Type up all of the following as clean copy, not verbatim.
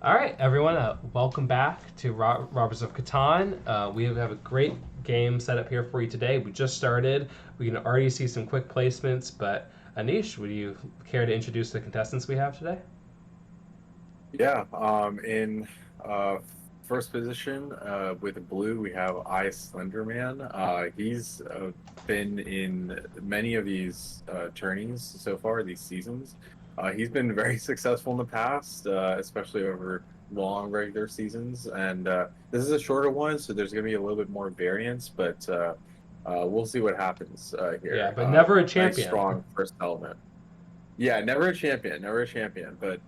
All right, everyone, welcome back to Robbers of Catan. We have a great game set up here for you today. We just started. We can already see some quick placements, but Anish, would you care to introduce the contestants we have today? Yeah, in uh, first position with blue, we have Slenderman. He's been in many of these tourneys so far, these seasons. He's been very successful in the past, especially over long regular seasons. And this is a shorter one, so there's going to be a little bit more variance, but we'll see what happens Yeah, here. but never a Nice, champion. strong first element. Yeah, never a champion, but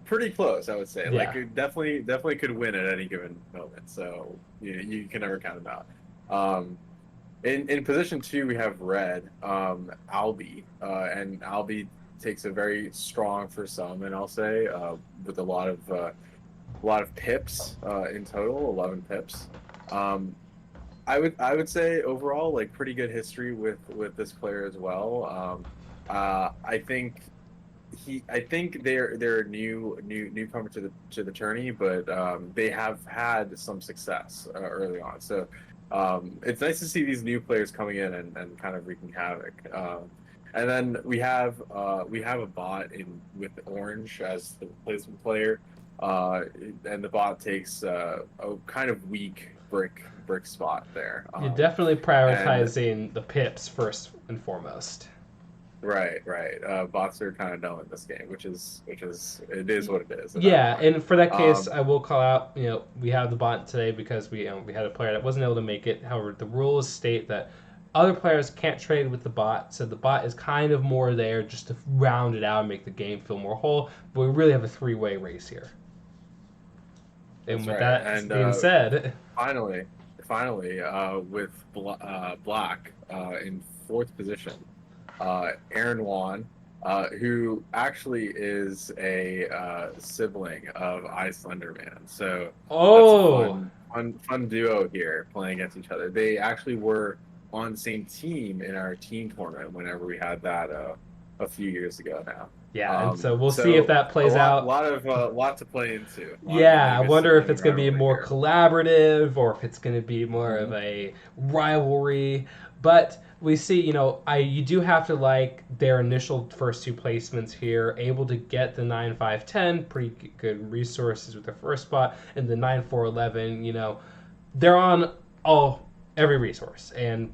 pretty close, I would say. Yeah. Like it definitely could win at any given moment. So you can never count him out. Um, in position two, we have red, Albie, and Albie takes a very strong for some, and I'll say with a lot of pips in total, 11 pips. Um, I would say overall like pretty good history with this player as well. I think I think they're a newcomer to the tourney, but they have had some success early on. So it's nice to see these new players coming in and kind of wreaking havoc. And then we have a bot in with orange as the replacement player, uh, and the bot takes a kind of weak brick spot there. You're definitely And prioritizing the pips first and foremost. right. Bots are kind of dumb in this game, which is it is what it is at that Yeah, point. and for that case, Um, I will call out. We have the bot today because we had a player that wasn't able to make it. However, the rules state that other players can't trade with the bot, so the bot is kind of more there just to round it out and make the game feel more whole. But we really have a three-way race here. And that's with right. that And being said, finally, finally, with Black in fourth position, Aaron Wan, who actually is a sibling of Icelander Man. So that's a oh, fun duo here playing against each other. They actually were on the same team in our team tournament whenever we had that a few years ago now. yeah, and so we'll see if So that a plays out. lot to play into. Yeah, I Maybe a wonder if sibling it's going to be rivalry more here. collaborative or if it's going to be more of Mhm. a rivalry. But we see, I you do have to like their initial first two placements here, able to get the 9-5-10, pretty good resources with the first spot, and the 9-4-11. They're on all every resource, and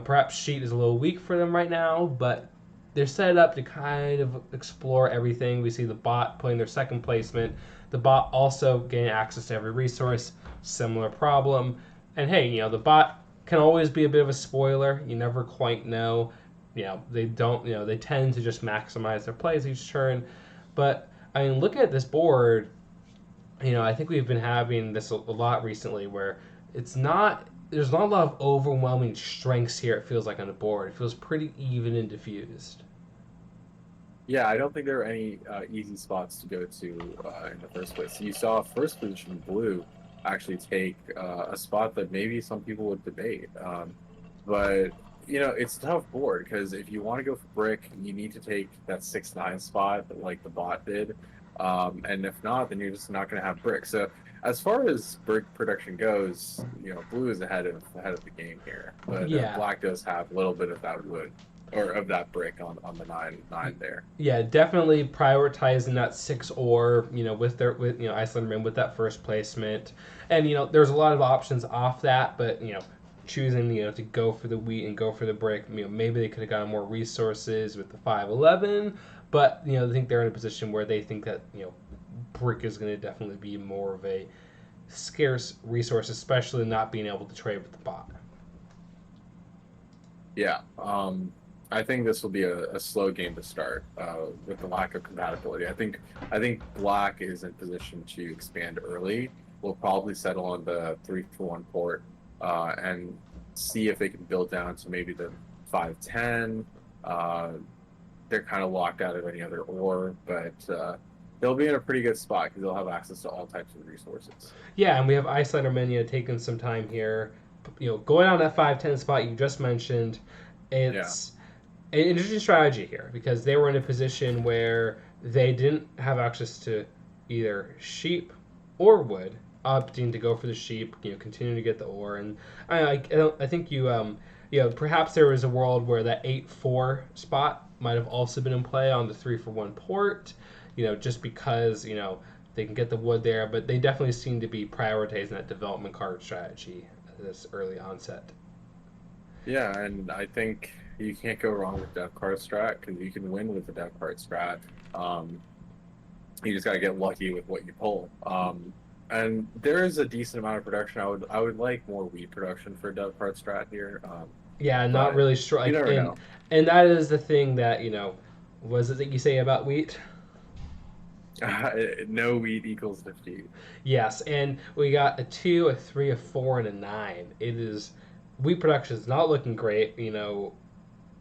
perhaps sheet is a little weak for them right now, but they're set up to kind of explore everything. We see the bot putting their second placement, the bot also gaining access to every resource, similar problem. And hey, the bot can always be a bit of a spoiler. You never quite know. They don't, they tend to just maximize their plays each turn. But I mean, looking at this board, I think we've been having this a lot recently where there's not a lot of overwhelming strengths here, it feels like, on the board. It feels pretty even and diffused. Yeah, I don't think there are any easy spots to go to in the first place. You saw first position blue actually take a spot that maybe some people would debate. But it's a tough board because if you want to go for brick, you need to take that 6-9 spot like the bot did. And if not, then you're just not going to have brick. So as far as brick production goes, blue is ahead of the game here, but Yeah, black does have a little bit of that wood or of that brick on the nine there. yeah, definitely prioritizing that six ore, with Icelanderman with that first placement, and there's a lot of options off that, but choosing to go for the wheat and go for the brick, maybe they could have gotten more resources with the 511, but I think they're in a position where they think that brick is going to definitely be more of a scarce resource, especially not being able to trade with the bot. Yeah, I think this will be a slow game to start with the lack of compatibility. I think Black is in position to expand early. We'll probably settle on the 3-for-1 port and see if they can build down to maybe the 5-10. Uh, they're kind of locked out of any other ore, but they'll be in a pretty good spot because they'll have access to all types of resources. Yeah, and we have Icelander taking some time here. Going on that 5-10 spot you just mentioned, Yeah. it's an interesting strategy here because they were in a position where they didn't have access to, either sheep or wood, opting to go for the sheep, continue to get the ore. And I think perhaps there was a world where that 8-4 spot might have also been in play on the 3-for-1 port, just because, they can get the wood there, but they definitely seem to be prioritizing that development card strategy at this early onset. Yeah, and I think you can't go wrong with Death Card strat because you can win with the Death Card strat. Um, you just got to get lucky with what you pull. And there is a decent amount of production. I would like more wheat production for Death Card strat here. Yeah, not But really sure. you Like, never know. and that is the thing that was it that you say about wheat? No wheat equals defeat. Yes, and we got a 2, a 3, a 4, and a 9. It is wheat production is not looking great.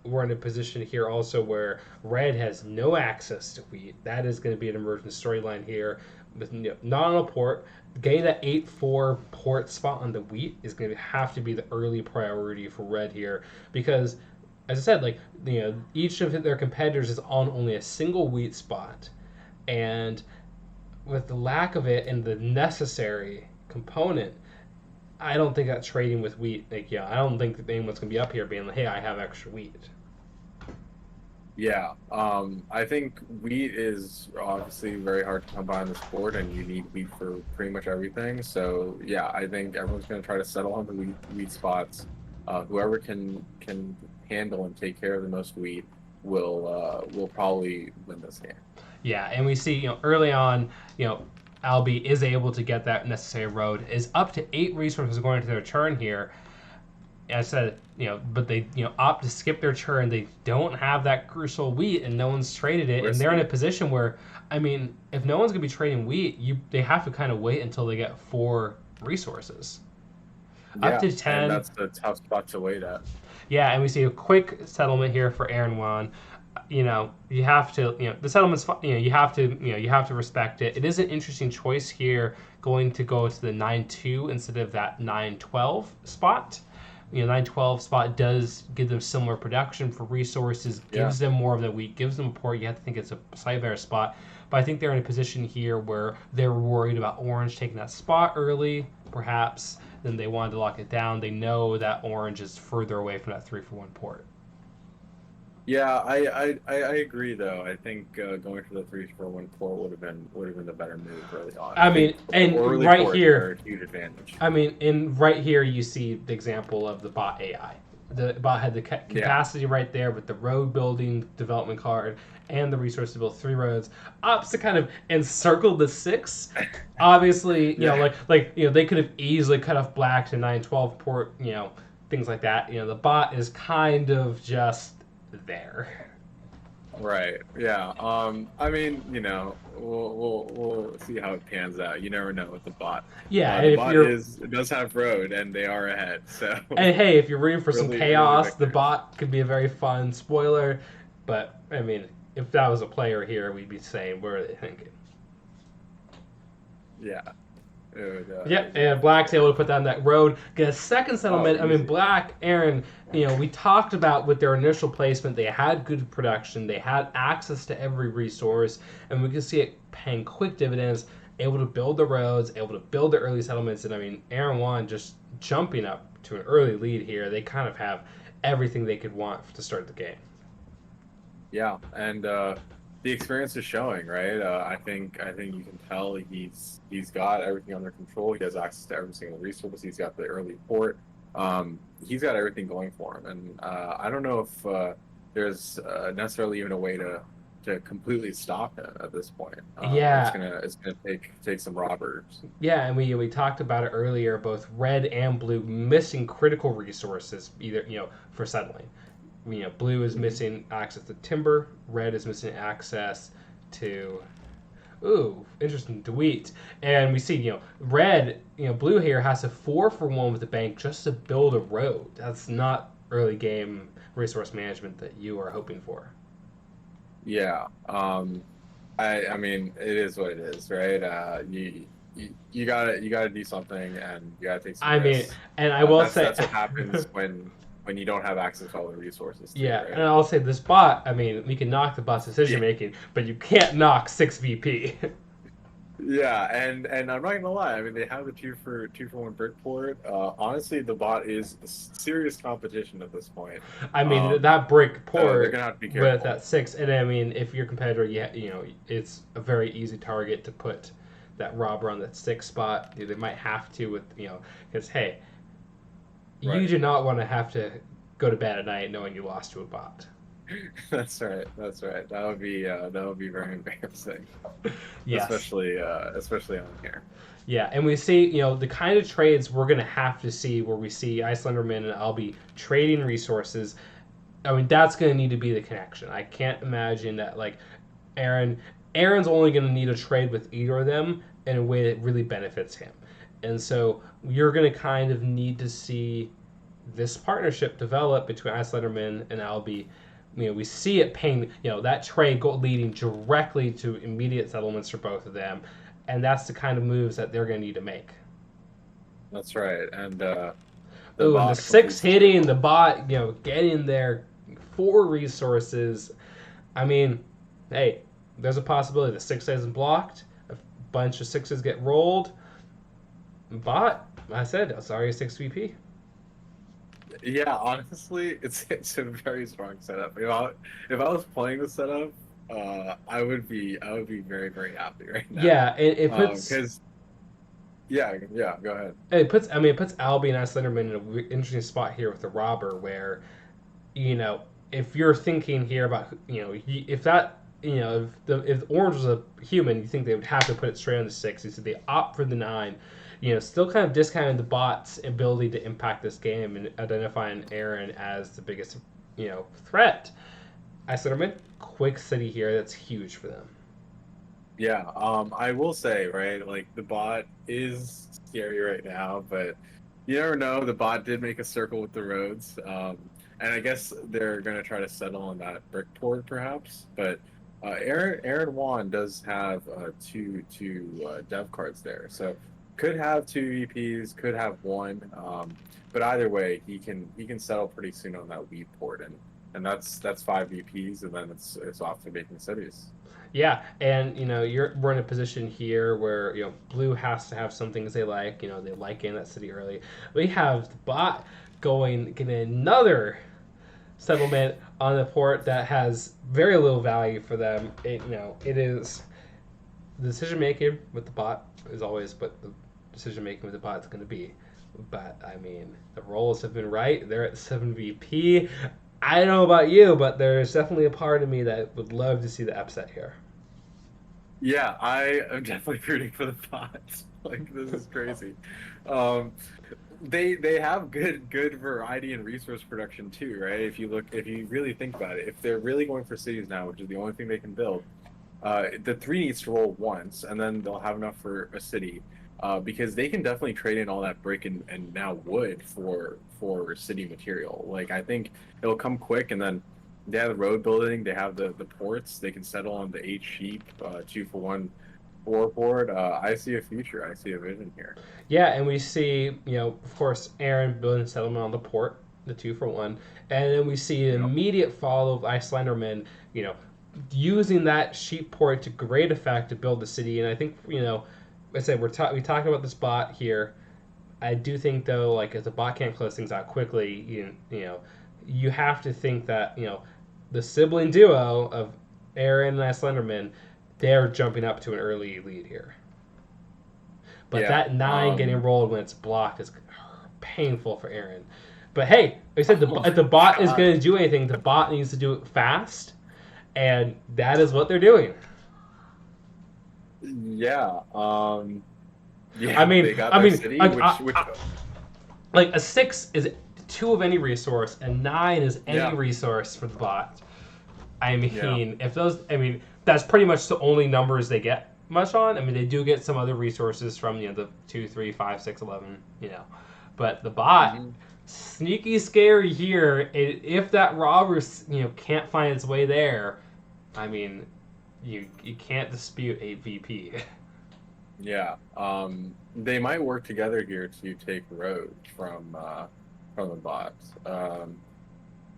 We're in a position here also where red has no access to wheat. That is going to be an emergent storyline here. With not on a port, getting that 8-4 port spot on the wheat is going to have to be the early priority for red here because, as I said, like each of their competitors is on only a single wheat spot, and with the lack of it and the necessary component, I don't think that trading with wheat, I don't think that anyone's gonna be up here being like, "Hey, I have extra wheat." Yeah, I think wheat is obviously very hard to come by in the sport, and you need wheat for pretty much everything. So yeah, I think everyone's going to try to settle on the wheat spots. Whoever can handle and take care of the most wheat will probably win this game. Yeah, and we see, early on, Albi is able to get that necessary road. Is up to 8 resources going into their turn here. I said, but they, opt to skip their turn. They don't have that crucial wheat, and no one's traded it. And they're in a position where, I mean, if no one's gonna be trading wheat, they have to kind of wait until they get 4 resources. Yeah, Up to 10. And that's the tough spot to wait at. Yeah, and we see a quick settlement here for Aaron Wan. You have to, the settlement's, you have to respect it. It is an interesting choice here, going to go to the 9-2 instead of that 9-12 spot. 9-12 spot does give them similar production for resources, gives them more of the wheat, gives them a port. You have to think it's a slightly better spot. But I think they're in a position here where they're worried about Orange taking that spot early, perhaps. Then they wanted to lock it down. They know that Orange is further away from that 3-for-1 port. Yeah, I agree though. I think going for the 3-for-1 port would have been the better move early on. I mean, and early right port here, a huge advantage. I mean, in right here you see the example of the bot AI. The bot had the capacity right there with the road building development card and the resource to build 3 roads. Opts to kind of encircle the 6. Obviously, they could have easily cut off black to 9-12 port, things like that. The bot is kind of just there. Right. Yeah. I mean, we'll see how it pans out. You never know with the bot. Yeah, the bot it does have road, and they are ahead. So. And hey, if you're rooting for really, some chaos, really the bot could be a very fun spoiler. But I mean, if that was a player here, we'd be saying, "What are they thinking?" Yeah. And Black's able to put down that road, get a second settlement. I mean, Black, Aaron, we talked about with their initial placement, they had good production, they had access to every resource, and we can see it paying quick dividends, able to build the roads, able to build the early settlements, and I mean, Aaron Wan just jumping up to an early lead here. They kind of have everything they could want to start the game. Yeah, and the experience is showing, right? I think you can tell he's got everything under control. He has access to every single resource. He's got the early port. He's got everything going for him, and I don't know if there's necessarily even a way to completely stop him at this point. It's gonna take some robbers. Yeah, and we talked about it earlier. Both red and blue missing critical resources, either for settling. Blue is missing access to timber. Red is missing access to, interesting, to wheat. And we see, red, blue here has a 4-for-1 with the bank just to build a road. That's not early game resource management that you are hoping for. Yeah. I mean, it is what it is, right? You gotta do something, and you gotta take some risks. And I will say that's what happens when you don't have access to all the resources. Yeah, right? and I'll say this bot, I mean, we can knock the bot's decision making, but you can't knock 6 VP. Yeah, and I'm not gonna lie. I mean, they have the two for one brick port. Honestly, the bot is serious competition at this point. I mean, Um, that brick so they're port gonna have to be with careful. that six, and I mean, if your competitor, yeah, it's a very easy target to put that robber on that six spot. They might have to with because hey, you Right. do not want to have to go to bed at night knowing you lost to a bot. That's right. That's right. That would be very embarrassing, Yes. especially on here. Yeah, and we see, the kind of trades we're gonna have to see where we see Icelanderman and Albie trading resources. I mean, that's gonna need to be the connection. I can't imagine that like Aaron, Aaron's only gonna need a trade with either of them in a way that really benefits him, and so you're gonna kind of need to see this partnership develop between Icelanderman and Albie. We see it paying, that trade leading directly to immediate settlements for both of them, and that's the kind of moves that they're going to need to make. That's right. And the Oh, and the bot six completes the hitting the circle. bot, getting there for resources. I mean, hey, there's a possibility the six isn't blocked. A bunch of sixes get rolled. Bot, I said, sorry, six VP. Yeah, honestly, it's a very strong setup. If I was playing the setup, I would be very happy right now. Yeah, it puts Because yeah, go ahead. it puts Albie and Slenderman in an interesting spot here with the robber, where you know if you're thinking here about if that if Orange was a human, you think they would have to put it straight on the six. You said they opt for the nine. Still kind of discounting the bot's ability to impact this game and identifying Aaron as the biggest threat. Slenderman, quick city here, that's huge for them. Yeah, I will say, right, like the bot is scary right now, but you never know. The bot did make a circle with the roads, and I guess they're gonna try to settle on that brick port, perhaps. But Aaron Wan does have two dev cards there, so could have two EPs, could have one. But either way, he can settle pretty soon on that weed port, and that's five EPs, and then it's off to making cities. Yeah, and we're in a position here where blue has to have some things they like. They like getting that city early. We have the bot getting another settlement on the port that has very little value for them. It is the decision making with the bot is always what the decision making with the bot is going to be. But I mean, the roles have been right. They're at 7 VP. I don't know about you, but there's definitely a part of me that would love to see the upset here. Yeah, I am definitely rooting for the bots. Like this is crazy. Um, they have good variety and resource production too, right? If you really think about it, if they're really going for cities now, which is the only thing they can build, the three needs to roll once, and then they'll have enough for a city. Because they can definitely trade in all that brick and now wood for city material. Like I think it'll come quick, and then they have the road building, they have the ports, they can settle on the eight sheep, two for one four board. I see a future. I see a vision here. Yeah, and we see, of course, Aaron building a settlement on the port, the 2 for 1, and then we see an Yep. immediate follow of Icelanderman, you know, using that sheep port to great effect to build the city. And I think, I said we talked about this bot here. I do think though, like if the bot can't close things out quickly, you have to think that the sibling duo of Aaron and Icelanderman, they're jumping up to an early lead here. But Yeah. that nine getting rolled when it's blocked is painful for Aaron. But hey, like I said, Oh if the my bot is God. going to do anything, the bot needs to do it fast, and that is what they're doing. Yeah. I Yeah. mean, They got I their mean, city, like, which like a six is two of any resource, and nine is any yeah, resource for the bot. yeah. I mean, that's pretty much the only numbers they get much on. I mean, they do get some other resources from the 2, 3, 5, 6, 11. But the bot, Hmm. sneaky scary here. If that robber can't find its way there, I mean, you can't dispute 8 VP. Yeah. They might work together here to take road from the bots.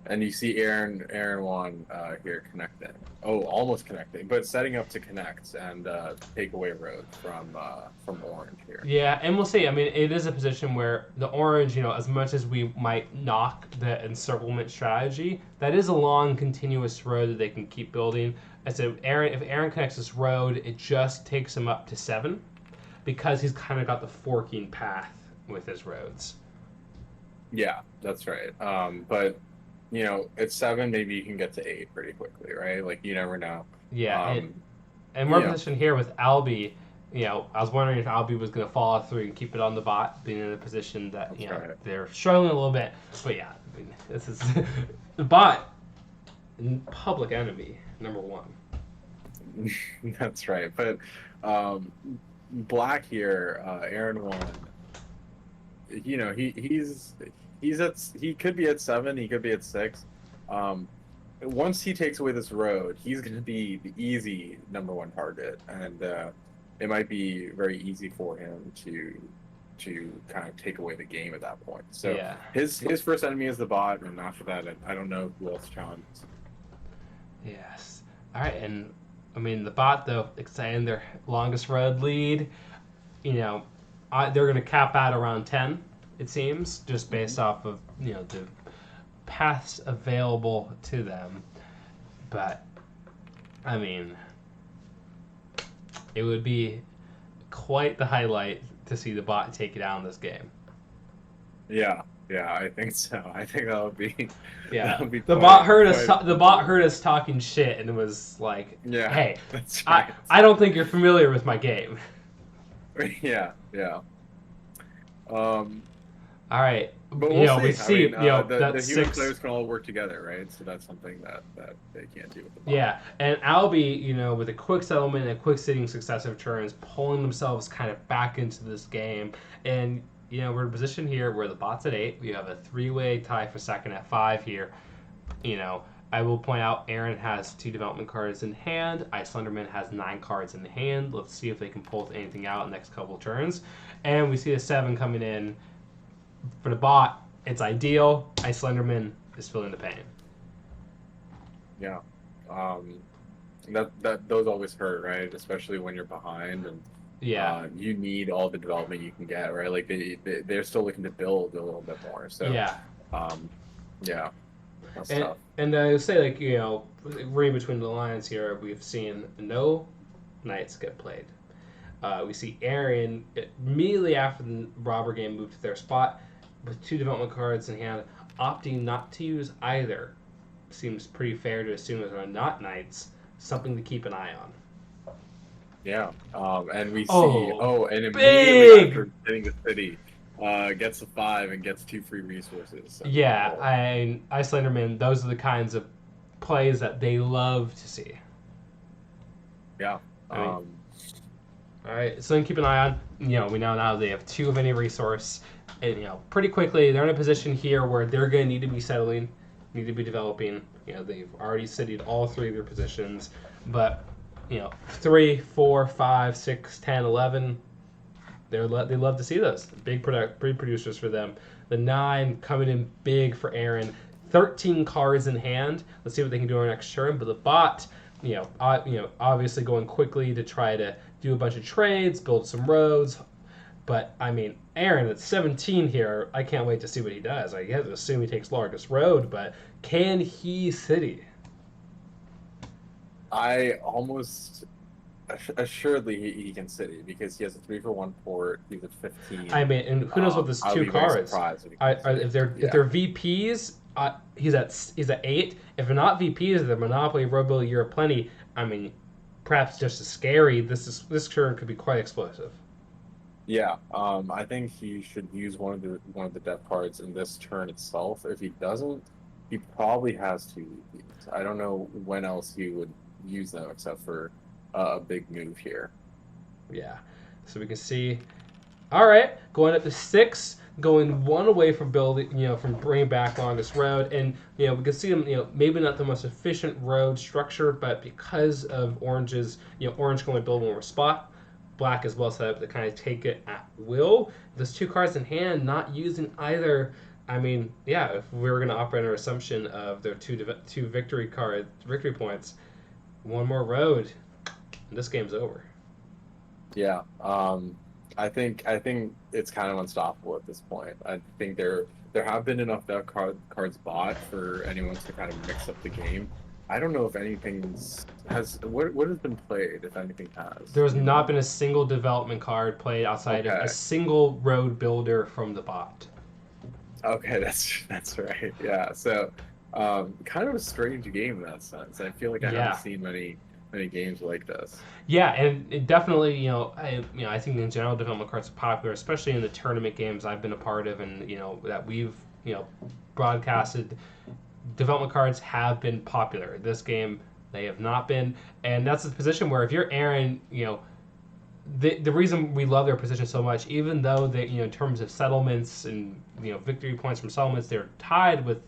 And you see Aaron one here connecting. Oh, almost connecting, but setting up to connect and take away roads from Orange here. Yeah, and we'll see. I mean, it is a position where the orange, as much as we might knock the encirclement strategy, that is a long, continuous road that they can keep building. As if Aaron connects this road, it just takes him up to 7 because he's kind of got the forking path with his roads. Yeah, that's right. But at 7, maybe you can get to 8 pretty quickly, right? Like you never know. Yeah, Um, and more yeah, position here with Albie. I was wondering if Albie was going to follow through and keep it on the bot, being in a position that that's right. they're struggling a little bit. But yeah, I mean, this is the bot, public enemy number 1. That's right. But um, Black here, Aaron one. He could be at 7, he could be at 6. Um, Once he takes away this road, he's going to be the easy number 1 target, and it might be very easy for him to kind of take away the game at that point. So Yeah. his first enemy is the bot, and after that, I don't know who else challenges. Yes. All right, and I mean the bot though extending their longest road lead. They're going to cap out around 10. It seems just based off of the paths available to them. But I mean, it would be quite the highlight to see the bot take it out in this game. Yeah, yeah, I think so. I think that would be that Yeah, would be the quite bot heard us. quite The bot heard us talking shit, and it was like, yeah, "Hey, that's I right. I don't think you're familiar with my game." Yeah, yeah. Um, All right, but we'll see. we I see mean, that the human 6. players can all work together, right? So that's something that they can't do with the bot. Yeah, and Albie, with a quick settlement and quick sitting successive turns, pulling themselves kind of back into this game. And, we're in a position here where the bot's at 8. We have a 3-way tie for second at 5 here. I will point out Aaron has 2 development cards in hand. Icelanderman has 9 cards in hand. Let's see if they can pull anything out in the next couple of turns. And we see a 7 coming in. For the bot, it's ideal. Icelanderman is feeling the pain. Yeah. Um, that those always hurt, right? Especially when you're behind and Yeah. you need all the development you can get, right? Like they're still looking to build a little bit more. So Yeah. um, yeah, that's And tough. and I would say, like, reading between the lines here, we've seen no knights get played. We see Aaron immediately after the robber game moved to their spot with 2 development cards in hand, opting not to use either. Seems pretty fair to assume that they're not knights. Something to keep an eye on. Yeah. And we see Oh, and immediately big! after hitting the city, gets a 5 and gets 2 free resources. So, Yeah, Icelanderman, those are the kinds of plays that they love to see. yeah. I mean, all right, so then keep an eye on. We know now they have 2 of any resource, and pretty quickly they're in a position here where they're going to need to be settling, need to be developing. They've already studied all 3 of their positions, but 3, 4, 5, 6, 10, 11. They love to see those big producers for them. The 9 coming in big for Aaron. 13 cards in hand. Let's see what they can do on our next turn. But the bot, obviously going quickly to try to do a bunch of trades, build some roads. But I mean, Aaron at 17 here, I can't wait to see what he does. I have to assume he takes largest road, but can he city? I almost assuredly he can city because he has a 3-for-1 port. He's at 15. I mean, and who knows what this I'll 2 be very cards? surprised if he can city. If they're VPs, he's at 8. If they're not VPs, they're Monopoly, Road Builder, Year of Plenty. I mean, perhaps just as scary. This turn could be quite explosive. Yeah, I think he should use one of the death cards in this turn itself. If he doesn't, he probably has 2 VPs. I don't know when else he would use them except for a big move here. Yeah, so we can see. All right, going up to 6, going 1 away from building, from bringing back longest road, and we can see them. Maybe not the most efficient road structure, but because of Orange's, Orange can only build 1 more spot. Black is well set up to kind of take it at will. Those 2 cards in hand, not using either I mean, yeah, if we were going to operate under assumption of their two victory points, one more road, and this game's over. Yeah. I think it's kind of unstoppable at this point. I think there have been enough cards bought for anyone to kind of mix up the game. I don't know if anything's has what has been played, if anything has. There has You not know? been a single development card played outside of a Okay. single road builder from the bot. Okay, that's right. Yeah. So, kind of a strange game in that sense. I feel like I haven't Yeah. seen many games like this. Yeah, and it definitely, I think in general development cards are popular, especially in the tournament games I've been a part of, and that we've broadcasted. Development cards have been popular. This game, they have not been, and that's a position where if you're Aaron, the reason we love their position so much, even though they, in terms of settlements and victory points from settlements, they're tied with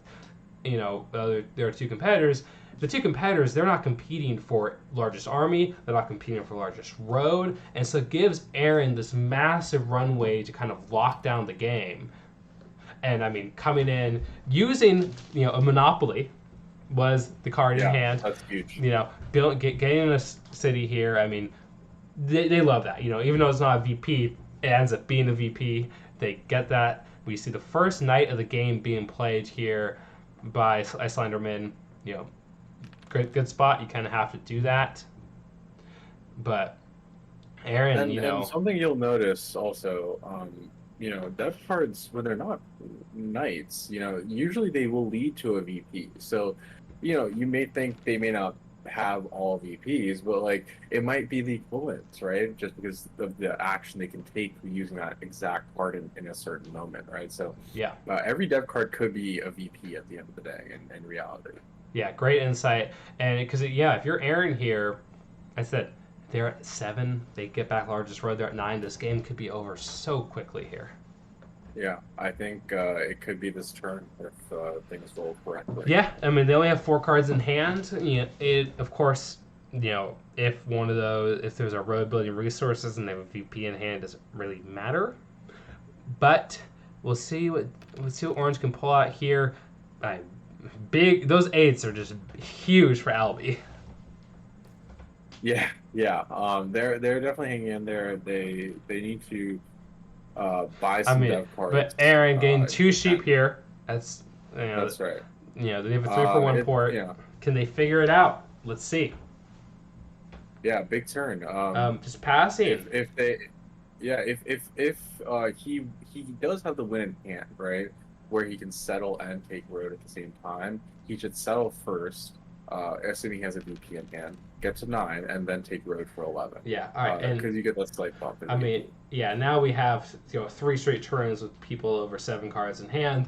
their two competitors. The two competitors, they're not competing for largest army, they're not competing for largest road, and so it gives Aaron this massive runway to kind of lock down the game. And I mean, coming in using a monopoly was the card in Yeah, hand. that's huge. Getting a city here. I mean, they love that. Even though it's not a VP, it ends up being a VP. They get that. We see the first night of the game being played here by Icelanderman. Good spot. You kind of have to do that. But Aaron, And something you'll notice also, dev cards when they're not knights, usually they will lead to a VP. So, you may think they may not have all VPs, but like it might be the equivalent, right? Just because of the action they can take using that exact card in a certain moment, right? So, yeah, every dev card could be a VP at the end of the day in reality. yeah, great insight. And because if you're Aaron here, I said they're at 7. They get back largest road. They're at 9. This game could be over so quickly here. Yeah, I think it could be this turn if things roll correctly. Yeah, I mean they only have 4 cards in hand. It of course, if one of those, if there's a road building resources and they have a VP in hand, doesn't really matter. But we'll see what Orange can pull out here. Big those 8s are just huge for Albie. Yeah, yeah. They're definitely hanging in there. They need to buy I some mean, dev cards. but Aaron gained If 2 they sheep can. here. That's That's right. they have a 3 for 1 port. Yeah, Can they figure it out? Let's see. yeah. Big turn. Just passing. If they, yeah, if he does have the win in hand, right, where he can settle and take road at the same time, he should settle first, assuming he has a VP in hand, get to 9, and then take road for 11. Yeah. All right. And Because you get that slight bump. I mean, yeah. Now we have 3 straight turns with people over 7 cards in hand.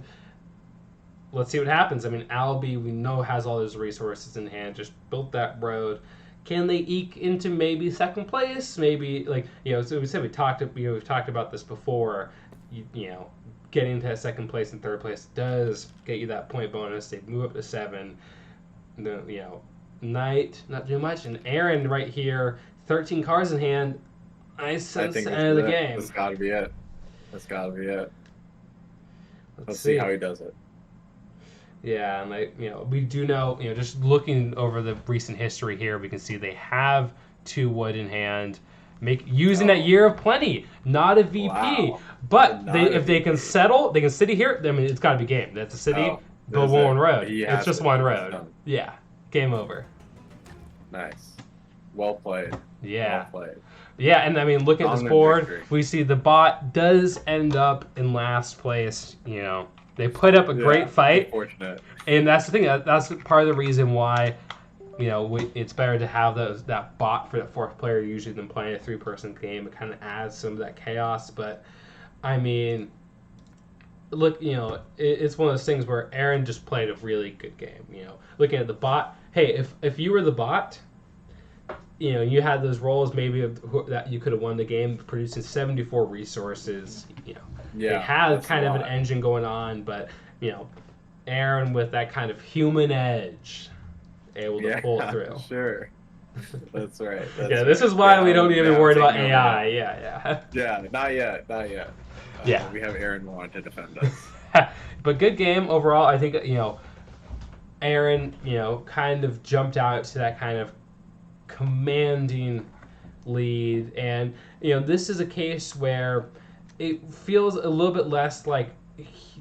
Let's see what happens. I mean, Albie we know has all those resources in hand. Just built that road. Can they eke into maybe second place? Maybe so we said we've talked about this before. Getting to second place and third place does get you that point bonus. They move up to 7. Knight not too much, and Aaron right here, 13 cards in hand. I sense the end of the game. That's got to be it. That's got to be it. Let's see see how he does it. Yeah, and we do know, just looking over the recent history here, we can see they have 2 wood in hand, using that year of plenty, not a VP, Wow. but Not if a they can VP. settle, they can city here. I mean, it's got to be game. That's a city, Oh, but that's one it. road. He It's has just it. one It's road. done. Yeah, game over. Nice. Well played. Yeah. Well played. Yeah, and I mean, looking at this Dominant board, victory. we see the bot does end up in last place. They put up a great fight. Unfortunate. And that's the thing. That's part of the reason why, it's better to have that bot for that 4th player usually than playing a 3-person game. It kind of adds some of that chaos. But I mean, look, it's one of those things where Aaron just played a really good game. Looking at the bot. Hey, if you were the bot, you had those roles maybe that you could have won the game, producing 74 resources. Yeah. They had that's kind a of an lot. engine going on, but Aaron with that kind of human edge, able to pull it through. Sure. That's right. That's Yeah, this right. is why we Yeah, don't even yeah, worry about taking over. AI. Yeah. Yeah, not yet. Not yet. Yeah. We have Aaron Warren to defend us. But good game overall. I think Aaron kind of jumped out to that kind of commanding lead, and this is a case where it feels a little bit less like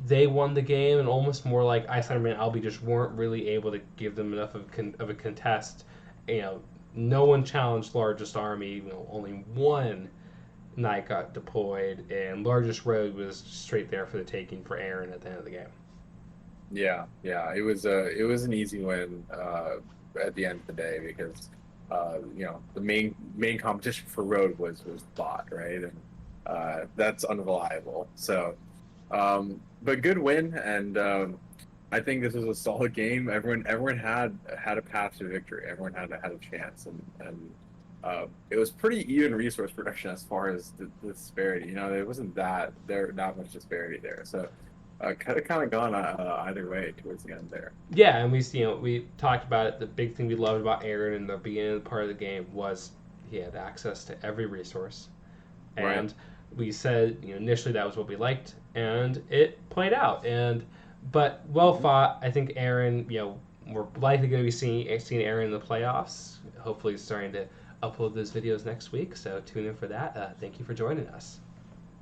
they won the game and almost more like Icelander and Albie just weren't really able to give them enough of a contest. You know, no one challenged largest army. Only one knight got deployed, and largest road was straight there for the taking for Aaron at the end of the game. Yeah. It was an easy win at the end of the day because the main competition for road was bot, right? And that's unreliable. So, but good win, and I think this was a solid game. Everyone had a path to victory. Everyone had a chance, and it was pretty even resource production as far as the disparity. There wasn't that much disparity there. So could have kind of gone either way towards the end there. Yeah, and we talked about it. The big thing we loved about Aaron in the beginning part of the game was he had access to every resource, Right. and we said initially that was what we liked, and it played out. And but well Mhm. fought. I think Aaron. We're likely going to be seeing Aaron in the playoffs. Hopefully, starting to upload those videos next week. So tune in for that. Thank you for joining us.